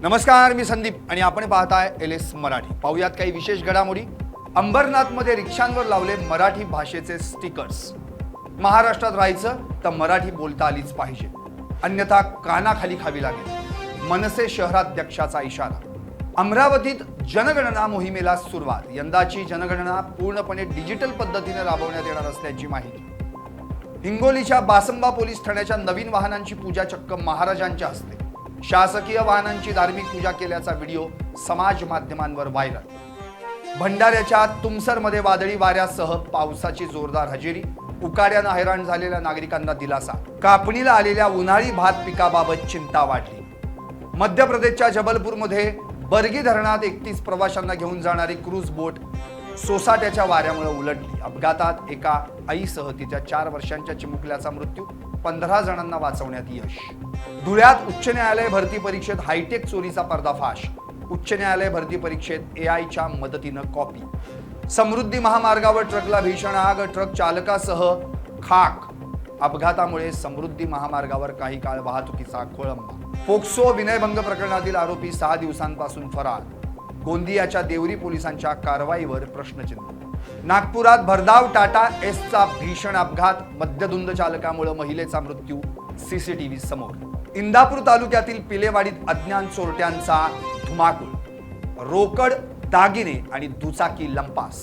नमस्कार, मी संदीप आणि आपण पाहताय LS मराठी। पाहूयात काही विशेष घडामोडी। अंबरनाथमध्ये रिक्षांवर लावले मराठी भाषेचे स्टिकर्स। महाराष्ट्रात राहायचं तर मराठी बोलता आलीच पाहिजे, अन्यथा कानाखाली खावी लागेल। मनसे शहराध्यक्षाचा इशारा। अमरावतीत जनगणना मोहिमेला सुरुवात। यंदाची जनगणना पूर्णपणे डिजिटल पद्धतीने राबवण्यात येणार असल्याची माहिती। हिंगोलीच्या बासंबा पोलीस ठाण्याच्या नवीन वाहनांची पूजा चक्क महाराजांच्या हस्ते। शासकीय वाहनांची धार्मिक पूजा केल्याचा व्हिडिओ समाज माध्यमांवर व्हायरल। भंडाऱ्याच्या तुमसरमध्ये वादळी वाऱ्यासह पावसाची जोरदार हजेरी। उकाड्याने हैराण झालेल्या नागरिकांना दिलासा। कापणीला आलेल्या उन्हाळी भात पिकाबाबत चिंता वाढली। मध्य प्रदेशच्या जबलपूरमध्ये बर्गी धरणात 31 प्रवाशांना घेऊन जाणारी क्रूज बोट सोसाट्याच्या वाऱ्यामुळे उलटली। अपघातात एका आईसह तिच्या 4 वर्षांच्या चिमुकल्याचा मृत्यू। 15 जणांना वाचवण्यात यश। धुळ्यात उच्च न्यायालय भरती परीक्षेत हायटेक चोरीचा पर्दाफाश। उच्च न्यायालय भरती परीक्षेत AIच्या मदतीनं कॉपी। समृद्धी महामार्गावर ट्रकला भीषण आग। ट्रक चालकासह खाक। अपघातामुळे समृद्धी महामार्गावर काही काळ वाहतुकीचा खोळंबा। पोक्सो विनयभंग प्रकरणातील आरोपी 6 दिवसांपासून फरार। गोंदियाच्या देवरी पोलिसांच्या कारवाईवर प्रश्नचिन्ह। नागपुरात भरधाव टाटा एसचा भीषण अपघात। मद्यधुंद चालकामुळे महिलेचा मृत्यू। CCTV समोर। इंदापूर तालुक्यातील पिलेवाडीत अज्ञात चोरट्यांचा धुमाकूळ। रोकड, दागिने आणि दुचाकी लंपास।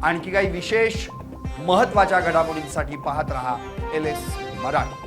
आणखी काही विशेष महत्त्वाच्या घडामोडींसाठी पाहत रहा LS मराठी।